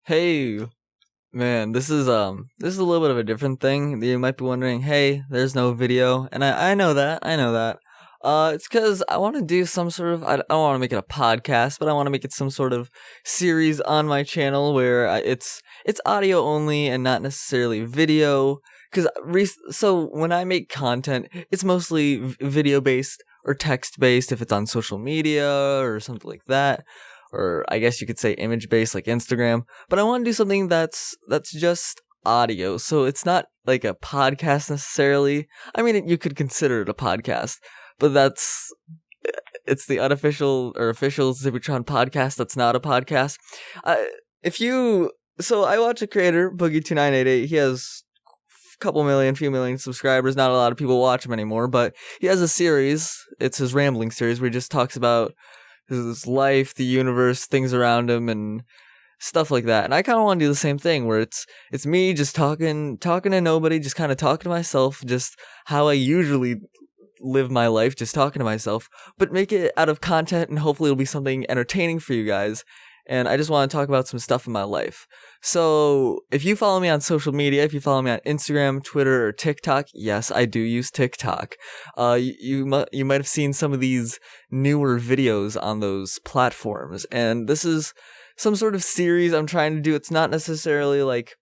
Hey, man, this is a little bit of a different thing. You might be wondering, hey, there's no video, and I know that, I know that. It's because I want to do some sort of, I don't want to make it a podcast, but I want to make it some sort of series on my channel where it's audio only and not necessarily video. Because so when I make content, it's mostly video based or text based if it's on social media or something like that, or I guess you could say image based like Instagram. But I want to do something that's just audio, so it's not like a podcast necessarily. I mean, you could consider it a podcast, but it's the unofficial or official Zippytron podcast. That's not a podcast. If you so I watch a creator, Boogie2988. He has few million subscribers. Not a lot of people watch him anymore, but he has a series. It's his rambling series where he just talks about his life, the universe, things around him, and stuff like that. And I kind of want to do the same thing where it's me just talking to nobody, just kind of talking to myself, just how I usually live my life, just talking to myself, but make it out of content, and hopefully it'll be something entertaining for you guys. And I just want to talk about some stuff in my life. So if you follow me on social media, if you follow me on Instagram, Twitter, or TikTok, yes, I do use TikTok. You might have seen some of these newer videos on those platforms, and this is some sort of series I'm trying to do. It's not necessarily like,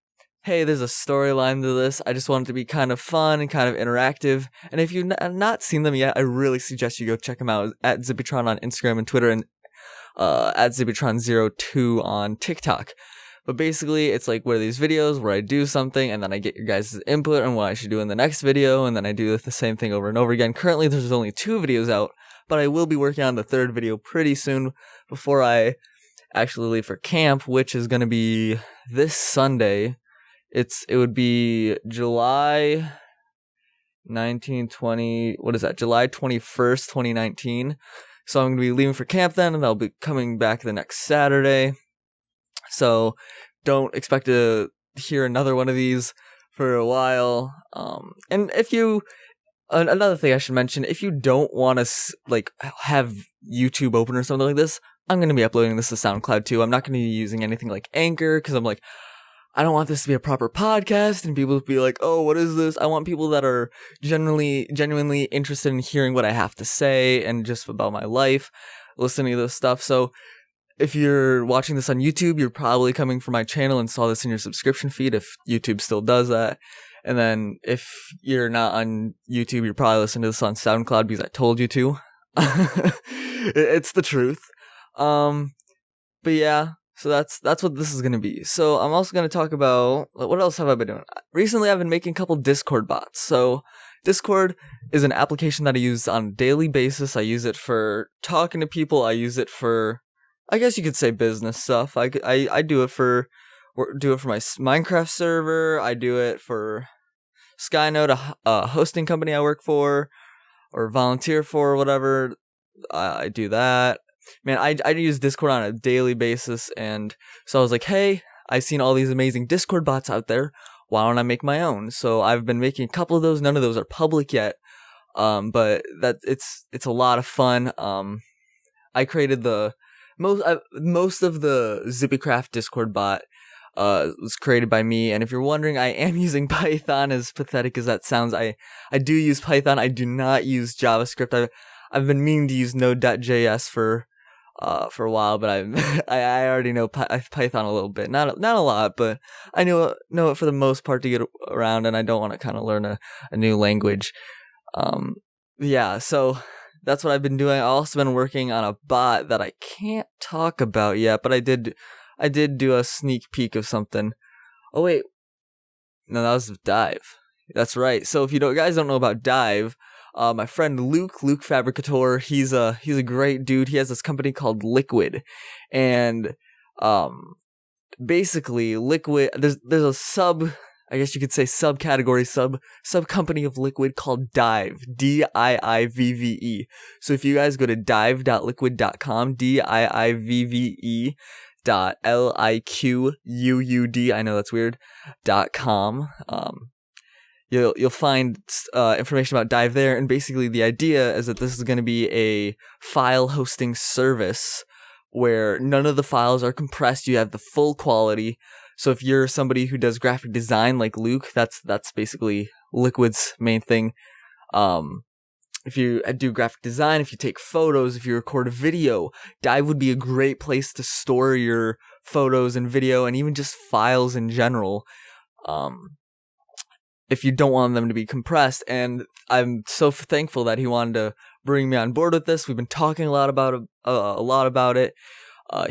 hey, there's a storyline to this. I just want it to be kind of fun and kind of interactive. And if you've not seen them yet, I really suggest you go check them out at Zippytron on Instagram and Twitter, and at Zippytron02 on TikTok. But basically, it's like where these videos where I do something, and then I get your guys' input on what I should do in the next video, and then I do the same thing over and over again. Currently, there's only 2 videos out, but I will be working on the 3rd video pretty soon before I actually leave for camp, which is going to be this Sunday. It would be July 1920. What is that? July 21st, 2019. So I'm going to be leaving for camp then, and I'll be coming back the next Saturday. So don't expect to hear another one of these for a while. And if you, another thing I should mention, if you don't want to have YouTube open or something like this, I'm going to be uploading this to SoundCloud too. I'm not going to be using anything like Anchor, because I'm like, I don't want this to be a proper podcast and people to be like, oh, what is this? I want people that are genuinely interested in hearing what I have to say and just about my life, listening to this stuff. So if you're watching this on YouTube, you're probably coming from my channel and saw this in your subscription feed, if YouTube still does that. And then if you're not on YouTube, you're probably listening to this on SoundCloud because I told you to. It's the truth. But yeah. So that's what this is going to be. So I'm also going to talk about, what else have I been doing? Recently, I've been making a couple Discord bots. So Discord is an application that I use on a daily basis. I use it for talking to people. I use it for, I guess you could say, business stuff. I do it for my Minecraft server. I do it for Skynode, a hosting company I work for or volunteer for or whatever. I do that. Man, I use Discord on a daily basis, and so I was like, hey, I've seen all these amazing Discord bots out there. Why don't I make my own? So I've been making a couple of those. None of those are public yet, but it's a lot of fun. I created the most of the Zippycraft Discord bot was created by me, and if you're wondering, I am using Python. As pathetic as that sounds, I do use Python. I do not use JavaScript. I've been meaning to use Node.js for a while, but I already know Python a little bit, not a lot, but I know it for the most part to get around, and I don't want to kind of learn a new language. Yeah, so that's what I've been doing. I've also been working on a bot that I can't talk about yet, but I did do a sneak peek of something. Oh wait, no, that was Dive. That's right. So if you guys don't know about Dive, my friend Luke Fabricator, he's a great dude. He has this company called Liquid, and basically Liquid, there's a I guess you could say subcategory, sub company of Liquid called Dive, Diivve. So if you guys go to dive.liquid.com, Diivve .liquud, I know that's weird, .com, You'll find information about Dive there, and basically the idea is that this is going to be a file hosting service where none of the files are compressed. You have the full quality. So if you're somebody who does graphic design like Luke, that's basically Liquid's main thing. If you do graphic design, if you take photos, if you record a video, Dive would be a great place to store your photos and video and even just files in general. If you don't want them to be compressed. And I'm so thankful that he wanted to bring me on board with this. We've been talking a lot about it.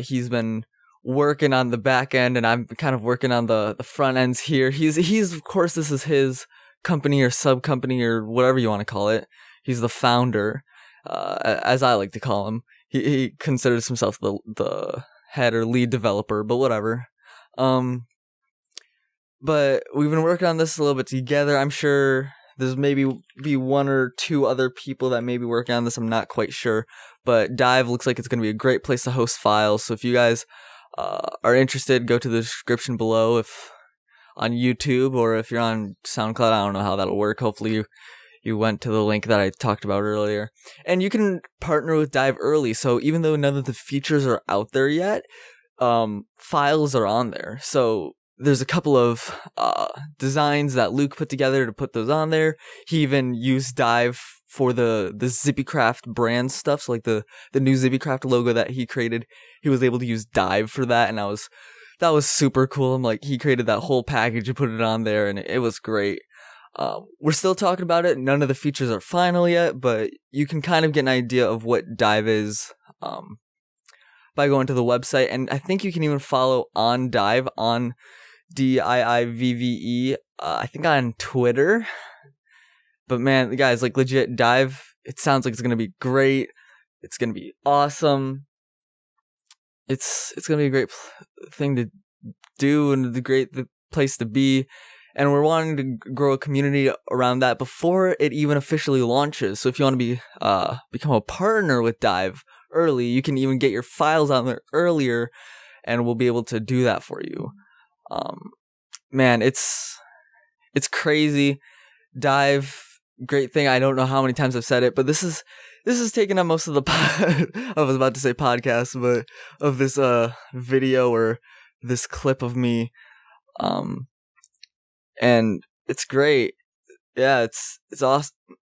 He's been working on the back end, and I'm kind of working on the front ends here. He's of course, this is his company or sub company or whatever you want to call it. He's the founder, as I like to call him. He considers himself the head or lead developer, but whatever. But we've been working on this a little bit together. I'm sure there's maybe be one or two other people that may be working on this. I'm not quite sure. But Dive looks like it's going to be a great place to host files. So if you guys are interested, go to the description below if on YouTube, or if you're on SoundCloud. I don't know how that'll work. Hopefully you went to the link that I talked about earlier. And you can partner with Dive early. So even though none of the features are out there yet, files are on there. So there's a couple of designs that Luke put together to put those on there. He even used Dive for the Zippycraft brand stuff. So like the new Zippycraft logo that he created, he was able to use Dive for that. And that was super cool. I'm like, he created that whole package and put it on there, and it was great. We're still talking about it. None of the features are final yet, but you can kind of get an idea of what Dive is by going to the website. And I think you can even follow on Dive on DIIVVE, I think on Twitter. But man, guys, like legit, Dive, it sounds like it's going to be great. It's going to be awesome. It's going to be a great thing to do and the place to be. And we're wanting to grow a community around that before it even officially launches. So if you want to be become a partner with Dive early, you can even get your files on there earlier, and we'll be able to do that for you. Man, it's crazy. Dive, great thing. I don't know how many times I've said it, but this is taking up most of the I was about to say podcast, but of this video or this clip of me. And it's great. Yeah, it's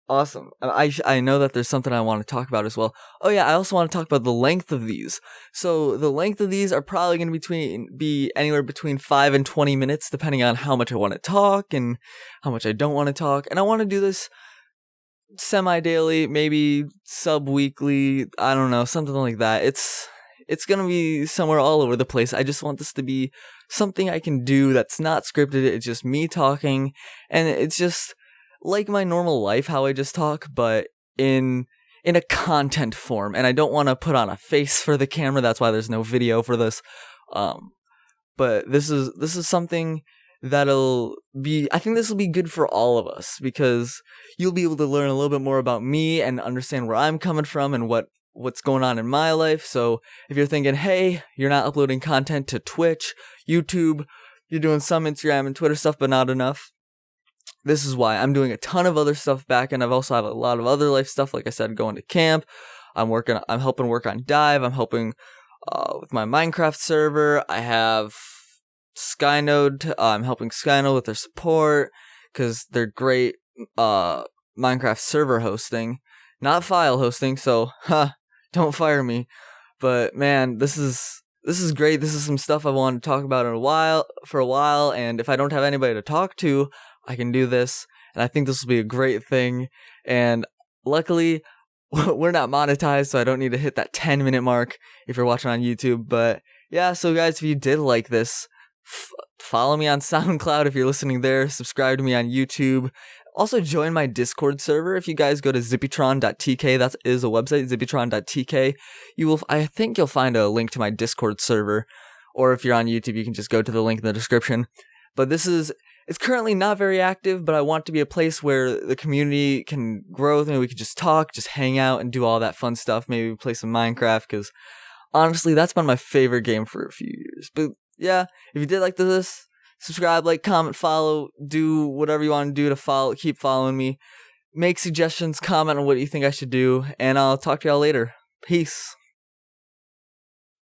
awesome. I know that there's something I want to talk about as well. Oh yeah, I also want to talk about the length of these. So the length of these are probably going to be anywhere between 5 and 20 minutes, depending on how much I want to talk and how much I don't want to talk. And I want to do this semi-daily, maybe sub-weekly, I don't know, something like that. It's going to be somewhere all over the place. I just want this to be something I can do that's not scripted. It's just me talking, and it's just like my normal life, how I just talk, but in a content form. And I don't want to put on a face for the camera. That's why there's no video for this. But this is something that'll be, I think this will be good for all of us, because you'll be able to learn a little bit more about me and understand where I'm coming from and what's going on in my life. So if you're thinking, hey, you're not uploading content to Twitch, YouTube, you're doing some Instagram and Twitter stuff, but not enough, this is why. I'm doing a ton of other stuff back, and I've also have a lot of other life stuff. Like I said, going to camp. I'm helping work on Dive. I'm helping with my Minecraft server. I have Skynode. I'm helping Skynode with their support, because they're great Minecraft server hosting, not file hosting. So, don't fire me. But man, this is great. This is some stuff I want to talk about for a while. And if I don't have anybody to talk to, I can do this. And I think this will be a great thing. And luckily, we're not monetized, so I don't need to hit that 10-minute mark if you're watching on YouTube. But yeah, so guys, if you did like this, follow me on SoundCloud if you're listening there. Subscribe to me on YouTube. Also, join my Discord server. If you guys go to zippytron.tk, that is a website, zippytron.tk, I think you'll find a link to my Discord server. Or if you're on YouTube, you can just go to the link in the description. But it's currently not very active, but I want to be a place where the community can grow. Maybe we could just talk, just hang out, and do all that fun stuff. Maybe play some Minecraft, because honestly, that's been my favorite game for a few years. But yeah, if you did like this, subscribe, like, comment, follow, do whatever you want to do to keep following me. Make suggestions, comment on what you think I should do, and I'll talk to y'all later. Peace.